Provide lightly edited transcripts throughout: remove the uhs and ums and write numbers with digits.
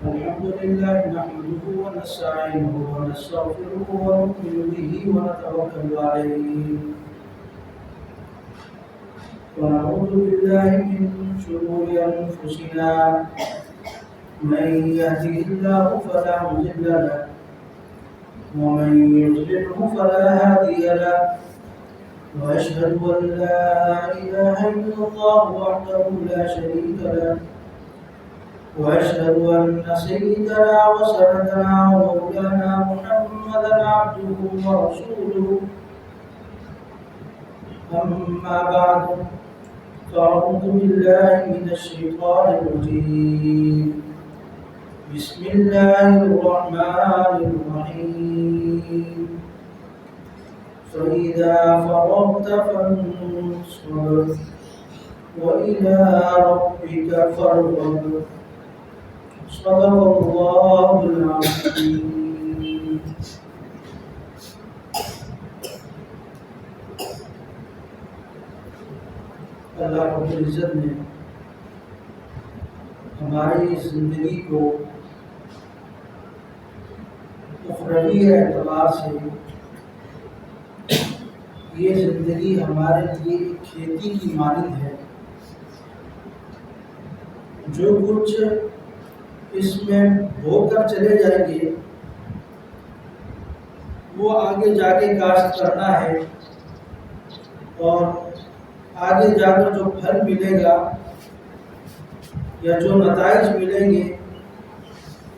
الحمد لله نحمده ونستعينه ونستغفره ونؤمن به ونتوكل عليه ونعوذ بالله من شرور أنفسنا من يهده الله فلا مضل له ومن يضلله فلا هادي له وأشهد أن لا إله إلا الله وحده لا شريك له وأشهد أن سيدنا وسندنا ومولانا محمدا عبده ورسوله أما بعد فأعوذ بالله من الشيطان الرجيم بسم الله الرحمن الرحيم فإذا فرغت فانصب وإلى ربك فارغب صدق الله العظيم. اللہ رب العزت نے ہماری زندگی کو اخروی اعتبار سے یہ زندگی ہمارے لیے کھیتی کی مانند ہے. جو کچھ اس میں بو کر چلے جائیں گے وہ آگے جا کے کاشت کرنا ہے اور آگے جا کر جو پھل ملے گا یا جو نتائج ملیں گے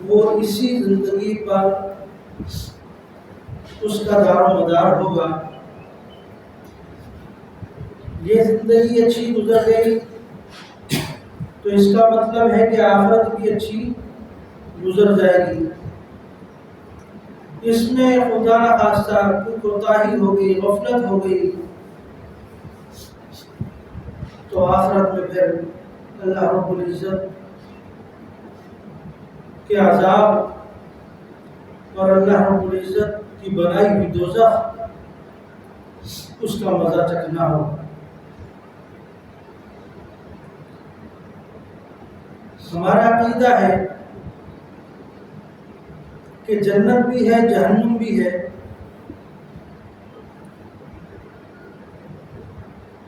وہ اسی زندگی پر اس کا دار و مدار ہوگا. یہ زندگی اچھی گزر گئی تو اس کا مطلب ہے کہ آخرت بھی اچھی گزر جائے گی. اس میں خدا نہ خواستہ کوئی کوتاہی ہو گئی، غفلت ہو گئی تو آخرت میں پھر اللہ رب العزت کے عذاب اور اللہ رب العزت کی بنائی ہوئی دوزخ اس کا مزہ چکھنا ہوگا. ہمارا عقیدہ ہے کہ جنت بھی ہے، جہنم بھی ہے.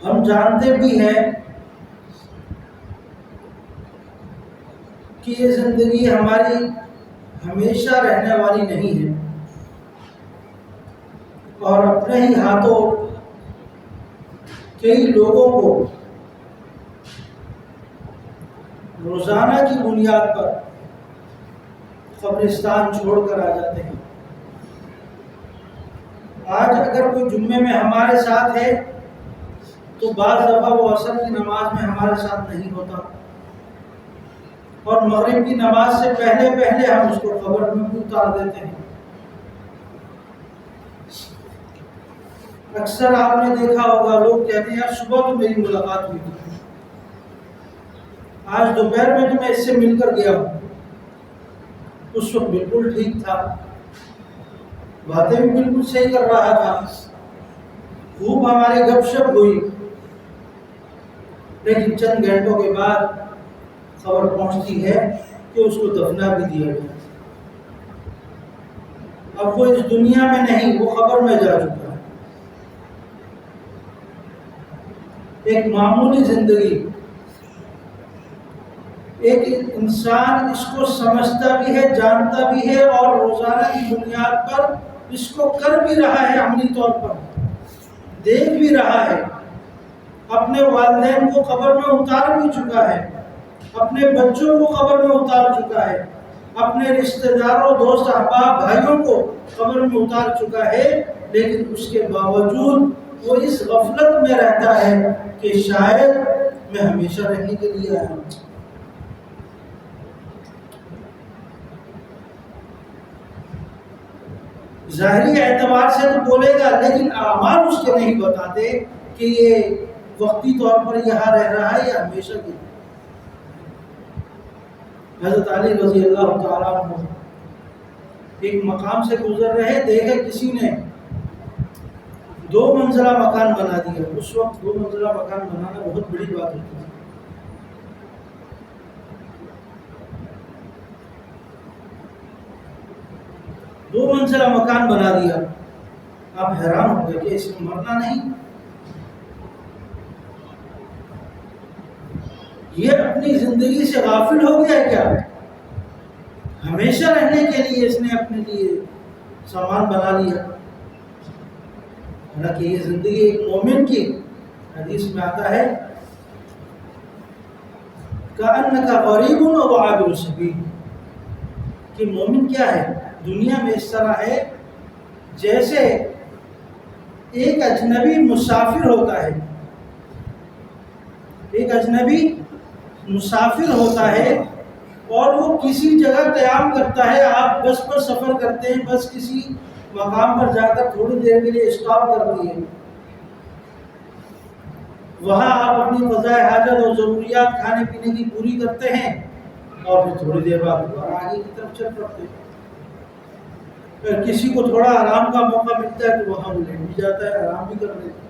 ہم جانتے بھی ہیں کہ یہ زندگی ہماری ہمیشہ رہنے والی نہیں ہے اور اپنے ہی ہاتھوں کئی لوگوں کو روزانہ کی بنیاد پر قبرستان چھوڑ کر آ جاتے ہیں. آج اگر کوئی جمعے میں ہمارے ساتھ ہے تو بعض دفعہ وہ عصر کی نماز میں ہمارے ساتھ نہیں ہوتا اور مغرب کی نماز سے پہلے ہم اس کو قبر میں اتار دیتے ہیں. اکثر آپ نے دیکھا ہوگا لوگ کہتے ہیں یار صبح تو میری ملاقات ہوئی تھی، آج دوپہر میں تو میں اس سے مل کر گیا ہوں، اس وقت بالکل ٹھیک تھا، باتیں بھی بالکل صحیح کر رہا تھا، خوب ہماری گپ شپ ہوئی، لیکن چند گھنٹوں کے بعد خبر پہنچتی ہے کہ اس کو دفنا بھی دیا گیا. اب وہ اس دنیا میں نہیں، وہ قبر میں جا چکا ہے. ایک معمولی زندگی، ایک انسان اس کو سمجھتا بھی ہے، جانتا بھی ہے اور روزانہ کی بنیاد پر اس کو کر بھی رہا ہے، عملی طور پر دیکھ بھی رہا ہے. اپنے والدین کو قبر میں اتار بھی چکا ہے، اپنے بچوں کو قبر میں اتار چکا ہے، اپنے رشتہ داروں، دوست احباب، بھائیوں کو قبر میں اتار چکا ہے. لیکن اس کے باوجود وہ اس غفلت میں رہتا ہے کہ شاید میں ہمیشہ رہنے کے لیے آیا ہوں. ظاہری اعتبار سے تو بولے گا لیکن اعمال اس کے نہیں بتاتے کہ یہ وقتی طور پر یہاں رہ رہا ہے یا ہمیشہ کے لیے. حضرت علی رضی اللہ تعالیٰ عنہ ایک مقام سے گزر رہے، دیکھے کسی نے 2 منزلہ مکان بنا دیا. اس وقت 2 منزلہ مکان بنانا بہت بڑی بات ہوتی ہے. 2 منزلہ مکان بنا دیا. آپ حیران ہو گئے کہ اس میں مرنا نہیں. یہ اپنی زندگی سے غافل ہو گیا کیا؟ ہمیشہ رہنے کے لیے اس نے اپنے لیے سامان بنا لیا. حالانکہ یہ زندگی ایک مومن کی حدیث میں آتا ہے کأنک غریب و عابر سبیل، کہ مومن کیا ہے دنیا میں اس طرح ہے جیسے ایک اجنبی مسافر ہوتا ہے. ایک اجنبی مسافر ہوتا ہے اور وہ کسی جگہ قیام کرتا ہے. آپ بس پر سفر کرتے ہیں، بس کسی مقام پر جا کر تھوڑی دیر کے لیے اسٹاپ کرتی ہے. وہاں آپ اپنی قضائے حاجت اور ضروریات کھانے پینے کی پوری کرتے ہیں اور پھر تھوڑی دیر بعد آگے کی طرف چل پڑتے ہیں. اگر کسی کو تھوڑا آرام کا موقع ملتا ہے تو وہاں وہ لیٹ بھی جاتا ہے، آرام بھی کر لیتا ہے.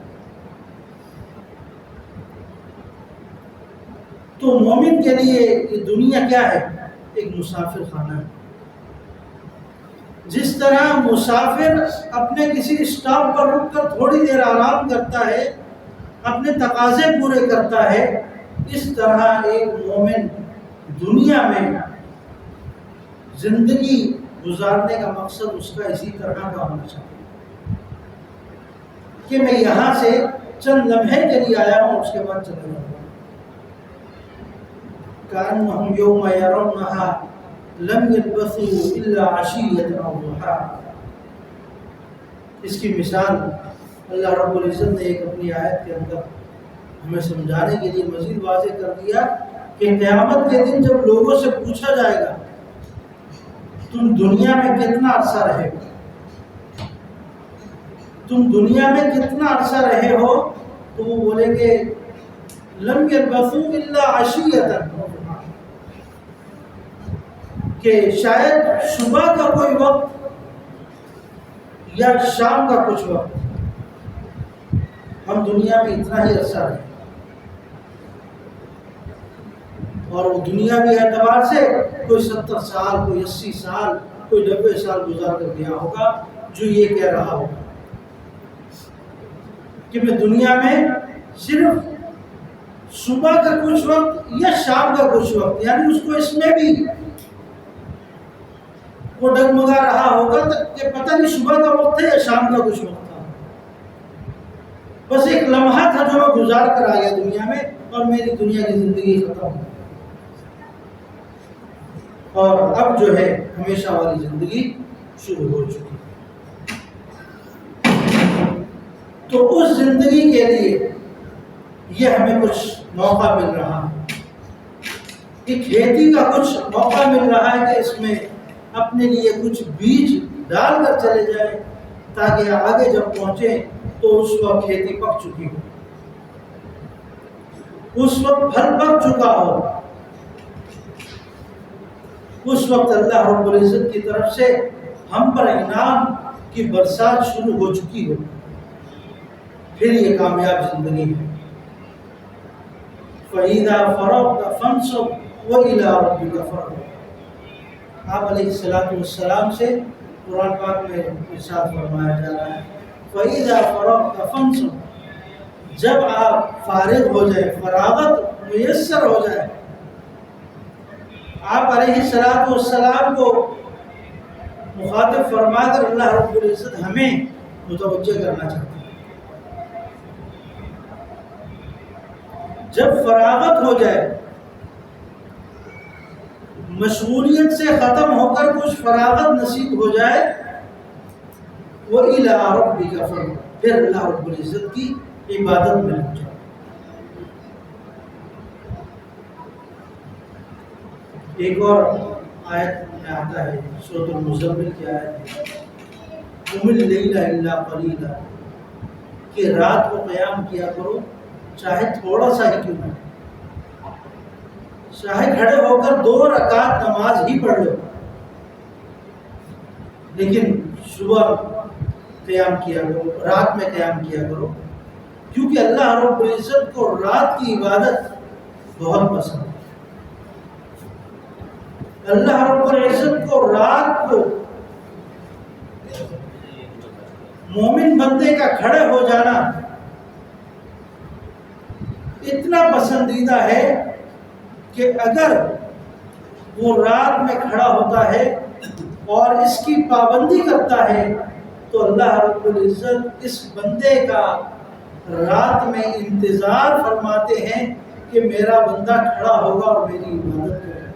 تو مومن کے لیے یہ دنیا کیا ہے؟ ایک مسافر خانہ ہے. جس طرح مسافر اپنے کسی اسٹاپ پر رک کر تھوڑی دیر آرام کرتا ہے، اپنے تقاضے پورے کرتا ہے، اس طرح ایک مومن دنیا میں زندگی گزارنے کا مقصد اس کا اسی طرح کا ہونا چاہیے کہ میں یہاں سے چند لمحے کے لیے آیا ہوں، اس کے بعد چلا جاؤں گا. کأنہم یوم یرونہا لم یلبثوا الا عشیۃ او ضحاہا. اس کی مثال اللہ رب العزت نے ایک اپنی آیت کے اندر ہمیں سمجھانے کے لیے مزید واضح کر دیا کہ قیامت کے دن جب لوگوں سے پوچھا جائے گا تم دنیا میں کتنا عرصہ رہے ہو، تم دنیا میں کتنا عرصہ رہے ہو، تو وہ بولیں گے لم یلبثوا الا عشیۃ، کہ شاید صبح کا کوئی وقت یا شام کا کچھ وقت، ہم دنیا میں اتنا ہی عرصہ رہے. اور وہ دنیاوی اعتبار سے کوئی 70 سال، کوئی 80 سال، کوئی 90 سال گزار کر گیا ہوگا جو یہ کہہ رہا ہوگا کہ میں دنیا میں صرف صبح کا کچھ وقت یا شام کا کچھ وقت، یعنی اس کو اس میں بھی وہ ڈگمگا رہا ہوگا کہ پتہ نہیں صبح کا وقت تھا یا شام کا کچھ وقت تھا، بس ایک لمحہ تھا جو میں گزار کر آ گیا دنیا میں اور میری دنیا کی زندگی ختم ہو، اور اب جو ہے ہمیشہ والی زندگی شروع ہو چکی. تو اس زندگی کے لیے یہ ہمیں کچھ موقع مل رہا ہے کہ کھیتی کا کچھ موقع مل رہا ہے کہ اس میں اپنے لیے کچھ بیج ڈال کر چلے جائیں تاکہ آگے جب پہنچے تو اس وقت کھیتی پک چکی ہو، اس وقت پھل پک چکا ہو، اس وقت اللہ رب العزت کی طرف سے ہم پر انعام کی برسات شروع ہو چکی ہو. پھر یہ کامیاب زندگی ہے. فَإِذَا فَرَغْتَ فَانصَبْ وَإِلَىٰ رَبِّكَ فَارْغَب. آپ علیہ السلام سے قرآن پاک میں ارشاد فرمایا جا رہا ہے فَإِذَا فَرَغْتَ فَانصَبْ، جب آپ فارغ ہو جائے، فراغت میسر ہو جائے. آپ علیہ السلام کو مخاطب فرما کر اللہ رب العزت ہمیں متوجہ کرنا چاہتے ہیں. جب فراغت ہو جائے، مشغولیت سے ختم ہو کر کچھ فراغت نصیب ہو جائے، وَإِلَىٰ رَبِّكَ فَارْغَب، پھر اللہ رب العزت کی عبادت میں لگ جائے. ایک اور آیت میں آتا ہے سورۃ المزمل کی آیت ہے قُمِ اللَّيْلَ إِلَّا قَلِيلًا، کہ رات کو قیام کیا کرو چاہے تھوڑا سا ہی کیوں نہ، چاہے کھڑے ہو کر 2 رکعت نماز ہی پڑھ لو، لیکن صبح قیام کیا کرو، رات میں قیام کیا کرو، کیونکہ اللہ رب العزت کو رات کی عبادت بہت پسند ہے. اللہ رب العزت کو رات کو مومن بندے کا کھڑے ہو جانا اتنا پسندیدہ ہے کہ اگر وہ رات میں کھڑا ہوتا ہے اور اس کی پابندی کرتا ہے تو اللہ رب العزت اس بندے کا رات میں انتظار فرماتے ہیں کہ میرا بندہ کھڑا ہوگا اور میری عبادت کرے گا۔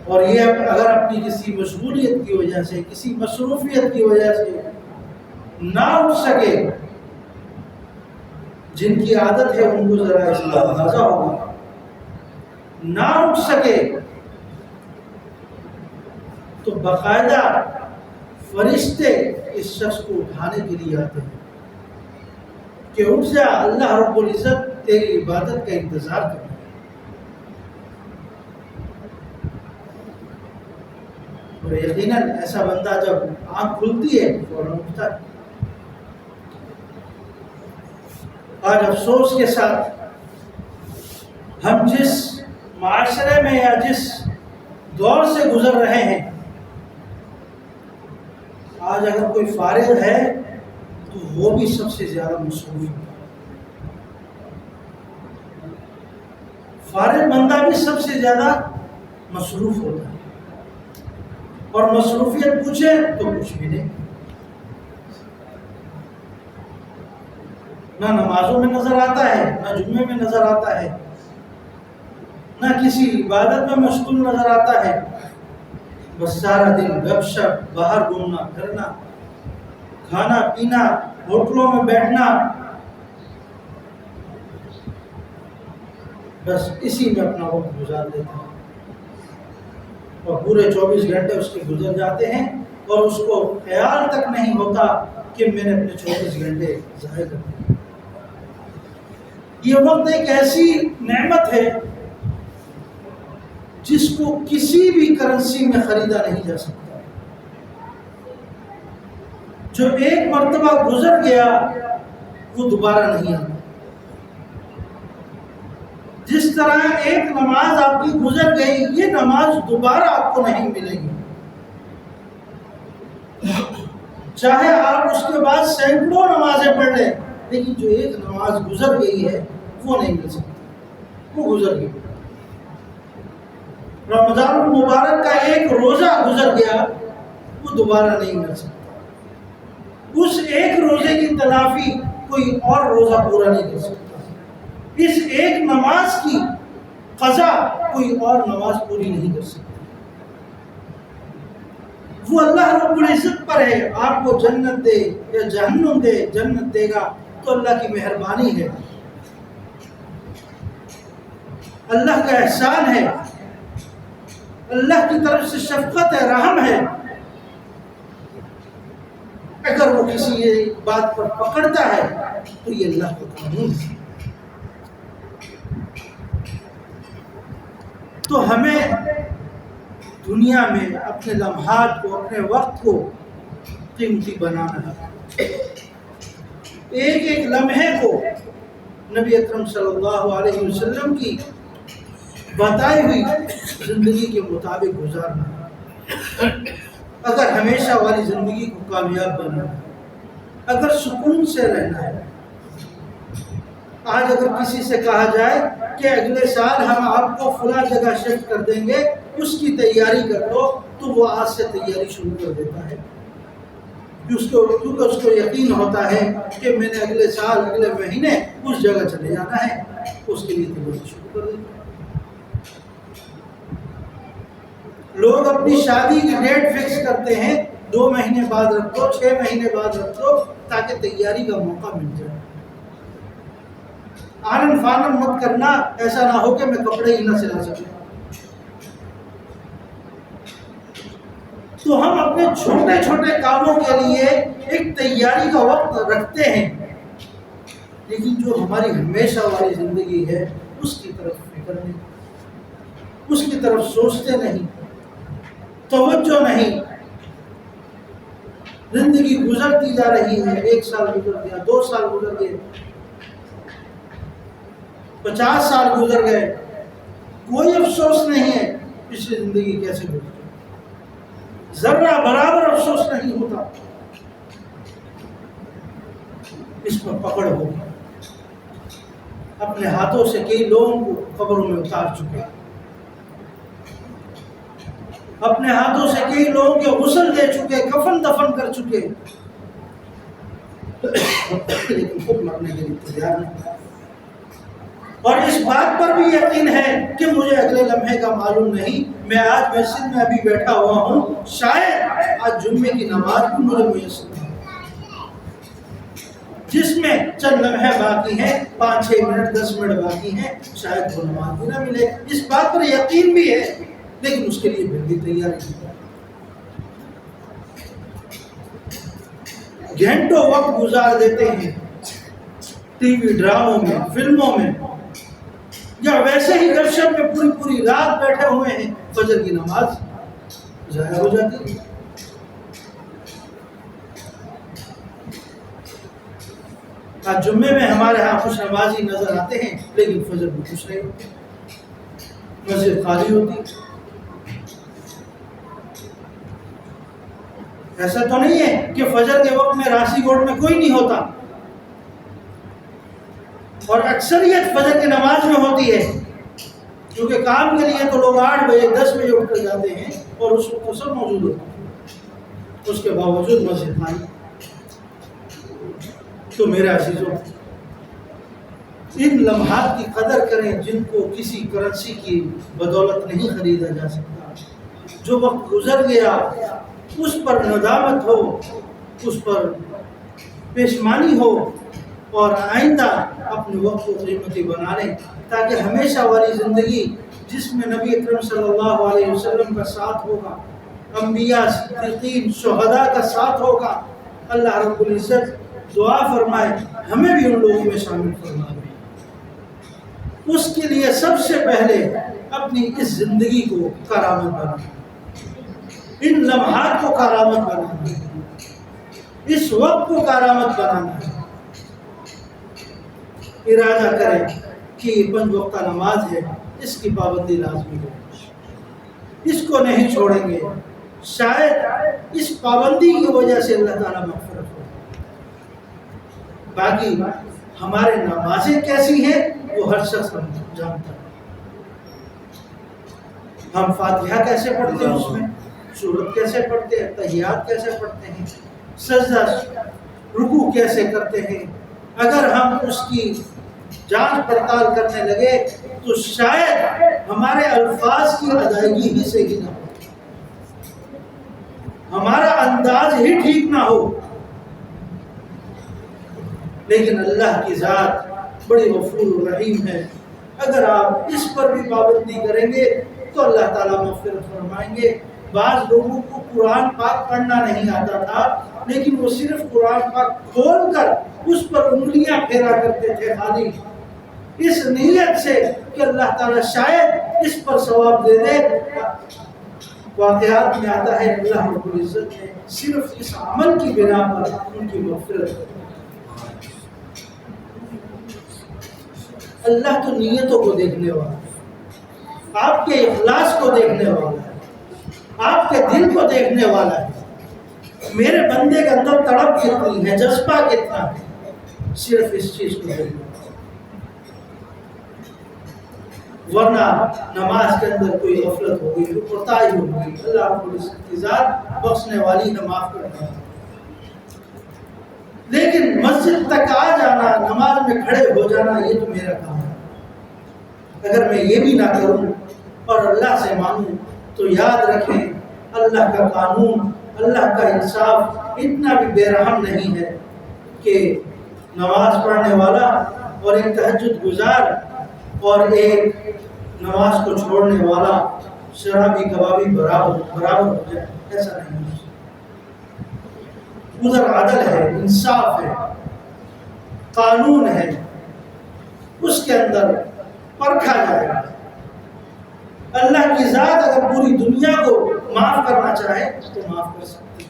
اور یہ اگر اپنی کسی مشغولیت کی وجہ سے، کسی مصروفیت کی وجہ سے نہ اٹھ سکے، جن کی عادت ہے ان کو ذرا اس کا اندازہ ہوگا، نہ اٹھ سکے تو باقاعدہ فرشتے اس شخص کو اٹھانے کے لیے آتے ہیں کہ اٹھ جا، اللہ رب العزت تیری عبادت کا انتظار کر رہا ہے۔ اور یقیناً ایسا بندہ جب آنکھ کھلتی ہے فوراً اٹھتا ہے۔ آج افسوس کے ساتھ ہم جس معاشرے میں یا جس دور سے گزر رہے ہیں، آج اگر کوئی فارغ ہے تو وہ بھی سب سے زیادہ مصروف ہے۔ فارغ بندہ بھی سب سے زیادہ مصروف ہوتا ہے، اور مصروفیت پوچھے تو کچھ بھی نہیں، نہ نمازوں میں نظر آتا ہے، نہ جمعے میں نظر آتا ہے، نہ کسی عبادت میں مشغول نظر آتا ہے، بس سارا دن گپ شپ، باہر گھومنا پھرنا، کھانا پینا، ہوٹلوں میں بیٹھنا، بس اسی میں اپنا وقت گزار دیتا ہے، اور پورے 24 گھنٹے اس کے گزر جاتے ہیں اور اس کو خیال تک نہیں ہوتا کہ میں نے اپنے 24 گھنٹے ضائع کر دیے۔ یہ وقت ایک ایسی نعمت ہے جس کو کسی بھی کرنسی میں خریدا نہیں جا سکتا۔ جو ایک مرتبہ گزر گیا وہ دوبارہ نہیں آتا۔ جس طرح ایک نماز آپ کی گزر گئی، یہ نماز دوبارہ آپ کو نہیں ملے گی، چاہے آپ اس کے بعد سینکڑوں نمازیں پڑھ لیں، لیکن جو ایک نماز گزر گئی ہے وہ نہیں مل سکتی، وہ گزر گئی۔ رمضان المبارک کا ایک روزہ گزر گیا، وہ دوبارہ نہیں مل سکتا۔ اس ایک روزے کی تلافی کوئی اور روزہ پورا نہیں کر سکتا۔ اس ایک نماز کی قضا کوئی اور نماز پوری نہیں کر سکتی۔ وہ اللہ رب العزت پر ہے، آپ کو جنت دے یا جہنم دے، جنت دے گا تو اللہ کی مہربانی ہے، اللہ کا احسان ہے، اللہ کی طرف سے شفقت ہے، رحم ہے۔ اگر وہ کسی بات پر پکڑتا ہے تو یہ اللہ کا قانون ہے۔ تو ہمیں دنیا میں اپنے لمحات کو، اپنے وقت کو قیمتی بنانا ہے۔ ایک ایک لمحے کو نبی اکرم صلی اللہ علیہ وسلم کی بتائی ہوئی زندگی کے مطابق گزارنا ہے۔ اگر ہمیشہ والی زندگی کو کامیاب بنانا ہے، اگر سکون سے رہنا ہے۔ آج اگر کسی سے کہا جائے کہ اگلے سال ہم آپ کو فلاں جگہ شفٹ کر دیں گے، اس کی تیاری کر دو، تو وہ آج سے تیاری شروع کر دیتا ہے، کیونکہ اس کو یقین ہوتا ہے کہ میں نے اگلے سال، اگلے مہینے اس جگہ چلے جانا ہے، اس کے لیے تیاری شروع کر دیتا ہے۔ لوگ اپنی شادی کی ڈیٹ فکس کرتے ہیں، 2 مہینے بعد رکھ دو، 6 مہینے بعد رکھ دو، تاکہ تیاری کا موقع مل جائے۔ آنن فانن مت کرنا، ایسا نہ ہو کہ میں کپڑے ہی نہ سلا سکوں۔ تو ہم اپنے چھوٹے چھوٹے کاموں کے لیے ایک تیاری کا وقت رکھتے ہیں، لیکن جو ہماری ہمیشہ والی زندگی ہے اس کی طرف فکر نہیں، اس کی طرف سوچتے نہیں، توجہ نہیں۔ زندگی گزرتی جا رہی ہے، 1 سال گزر گیا، 2 سال گزر گئے، 50 سال گزر گئے، کوئی افسوس نہیں ہے پچھلی زندگی کیسے گزری۔ ذرہ برابر افسوس نہیں ہوتا، اس پر پکڑ ہوگی۔ اپنے ہاتھوں سے کئی لوگوں کو قبروں میں اتار چکے، اپنے ہاتھوں سے کئی لوگوں کے غسل دے چکے، کفن دفن کر چکے، لیکن خود مرنے کے لیے تیار نہیں۔ اور اس بات پر بھی یقین ہے کہ مجھے اگلے لمحے کا معلوم نہیں، میں آج مسجد میں ابھی بیٹھا ہوا ہوں، شاید آج جمعے کی نماز بھی مجھے میسر نہیں، جس میں چند لمحے باقی ہیں، 5-6 منٹ 10 منٹ باقی ہیں، شاید وہ نماز بھی نہ ملے۔ اس بات پر یقین بھی ہے، لیکن اس کے لیے پھر بھی تیاری ہے۔ گھنٹوں وقت گزار دیتے ہیں ٹی وی ڈراموں میں، فلموں میں، یا ویسے ہی گپ شپ میں پوری رات بیٹھے ہوئے ہیں، فجر کی نماز ضائع ہو جاتی ہے۔ آج جمعے میں ہمارے ہاں خوش نمازی نظر آتے ہیں، لیکن فجر میں خوش نہیں ہوتے، مسجد خالی ہوتی۔ ایسا تو نہیں ہے کہ فجر کے وقت میں راسی گوٹ میں کوئی نہیں ہوتا، اور اکثریت فجر کی نماز میں ہوتی ہے، کیونکہ کام کے لیے تو لوگ 8 بجے 10 بجے اٹھ کر جاتے ہیں، اور اس وقت سب موجود ہوتے ہیں، اس کے باوجود مسجد خالی۔ تو میرے عزیزوں، ان لمحات کی قدر کریں جن کو کسی کرنسی کی بدولت نہیں خریدا جا سکتا۔ جو وقت گزر گیا اس پر ندامت ہو، اس پر پشیمانی ہو، اور آئندہ اپنے وقت کو قیمتی بنا لیں، تاکہ ہمیشہ والی زندگی جس میں نبی اکرم صلی اللہ علیہ وسلم کا ساتھ ہوگا، انبیاء، صدیقین، شہداء کا ساتھ ہوگا، اللہ رب العزت دعا فرمائے ہمیں بھی ان لوگوں میں شامل فرمائے۔ اس کے لیے سب سے پہلے اپنی اس زندگی کو کرامت بنانا، ان لمحات کو کرامت بنانا، اس وقت کو کرامت بنانا ہے۔ ارادہ کریں کہ یہ 5 وقتہ نماز ہے، اس کی پابندی لازمی ہے، اس کو نہیں چھوڑیں گے، شاید اس پابندی کی وجہ سے اللہ تعالیٰ مغفرت ہو۔ باقی ہمارے نمازیں کیسی ہیں وہ ہر شخص جانتا ہے۔ ہم فاتحہ کیسے پڑھتے ہیں، اس میں سورت کیسے پڑھتے ہیں، تحیات کیسے پڑھتے ہیں، سجدہ رکوع کیسے کرتے ہیں، اگر ہم اس کی جانچ پڑتال کرنے لگے تو شاید ہمارے الفاظ کی ادائیگی ہی صحیح نہ ہو، ہمارا انداز ہی ٹھیک نہ ہو، لیکن اللہ کی ذات بڑی غفور رحیم ہے۔ اگر آپ اس پر بھی پابندی کریں گے تو اللہ تعالیٰ مغفرت فرمائیں گے۔ بعض لوگوں کو قرآن پاک پڑھنا نہیں آتا تھا، لیکن وہ صرف قرآن پاک کھول کر اس پر انگلیاں پھیرا کرتے تھے، خالی اس نیت سے کہ اللہ تعالیٰ شاید اس پر ثواب دے دے۔ واقعات میں آتا ہے اللہ رب العزت نے صرف اس عمل کی بنا پر ان کی مغفرت کی۔ اللہ تو نیتوں کو دیکھنے والا ہے، آپ کے اخلاص کو دیکھنے والا ہے، آپ کے دل کو دیکھنے والا ہے۔ میرے بندے کے اندر تڑپ کتنی ہے، جذبہ کتنا ہے، صرف اس چیز کو دیکھنا۔ ورنہ نماز کے اندر کوئی غفلت ہو گئی، کوئی کوتاہی ہو گئی، اللہ رب العزت کی ذات بخشنے والی ہے، معاف کرتا ہے۔ لیکن مسجد تک آ جانا، نماز میں کھڑے ہو جانا، یہ تو میرا کام ہے۔ اگر میں یہ بھی نہ کروں اور اللہ سے مانوں تو یاد رکھیں اللہ کا قانون، اللہ کا انصاف اتنا بھی بے رحم نہیں ہے کہ نماز پڑھنے والا اور ایک تہجد گزار اور ایک نماز کو چھوڑنے والا شرابی کبابی برابر ہو جائے، ایسا نہیں ہے۔ ادھر عدل ہے، انصاف ہے، قانون ہے، اس کے اندر پرکھا جائے گا۔ اللہ کی ذات اگر پوری دنیا کو معاف کرنا چاہے تو معاف کر سکتی ہے،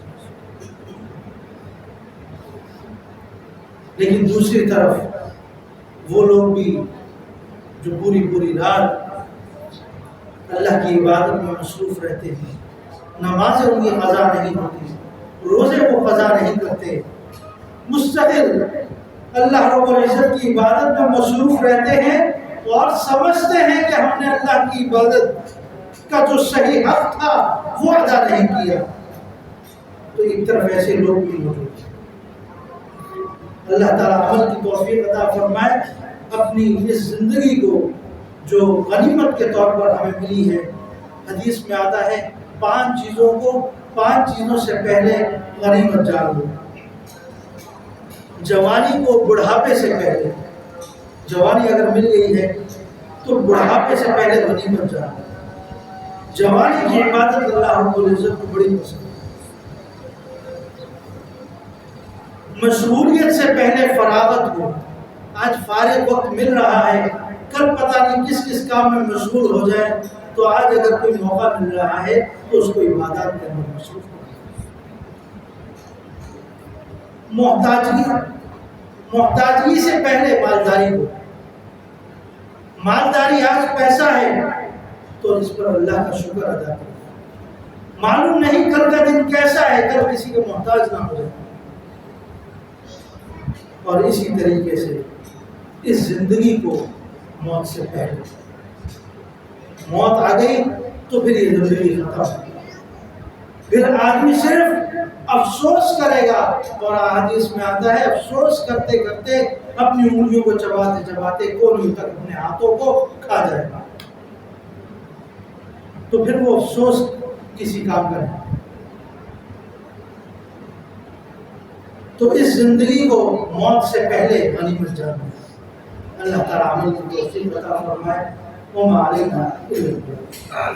لیکن دوسری طرف وہ لوگ بھی جو پوری رات اللہ کی عبادت میں مصروف رہتے ہیں، نمازیں ان کی قضا نہیں ہوتی، روزے وہ قضا نہیں کرتے، مستقل اللہ رب العزت کی عبادت میں مصروف رہتے ہیں اور سمجھتے ہیں کہ ہم نے اللہ کی عبادت کا جو صحیح حق تھا وہ ادا نہیں کیا۔ تو ایک طرف ایسے لوگ بھی موجود ہیں۔ اللہ تعالیٰ عمل کی توفیق عطا فرمائے، اپنی اس زندگی کو جو غنیمت کے طور پر ہمیں ملی ہے، حدیث میں آتا ہے 5 چیزوں سے پہلے غنیمت جان لو۔ جوانی کو بڑھاپے سے پہلے، جوانی اگر مل گئی ہے تو بڑھاپے سے پہلے غنیمت جان لو۔ جوانی کی عبادت اللہ رب العزت کو بڑی پسند ہے۔ مشغولیت سے پہلے فراغت کو، آج فارغ وقت مل رہا ہے، کل پتہ نہیں کس کام میں مشغول ہو جائے، تو آج اگر کوئی موقع مل رہا ہے تو اس کو عبادات کے اندر مصروف کریں۔ محتاجگی سے پہلے مالداری کو، مالداری آج پیسہ ہے تو اس پر اللہ کا شکر ادا کریں۔ معلوم نہیں کل کا دن کیسا ہے، کل کسی کے محتاج نہ ہو جائے۔ اور اسی طریقے سے اس زندگی کو موت سے پہلے، موت آ گئی تو پھر یہ زندگی ختم، پھر آدمی صرف افسوس کرے گا، اور حدیث میں آتا ہے افسوس کرتے کرتے اپنی انگلیوں کو چباتے چباتے کوہنیوں تک اپنے ہاتھوں کو کھا جائے گا، تو پھر وہ افسوس کسی کام کا نہیں۔ تو اس زندگی کو موت سے پہلے غنیمت جاننا۔ اللہ تعالیٰ عمل کی توفیق عطا فرمائے۔ وما علینا الا البلاغ۔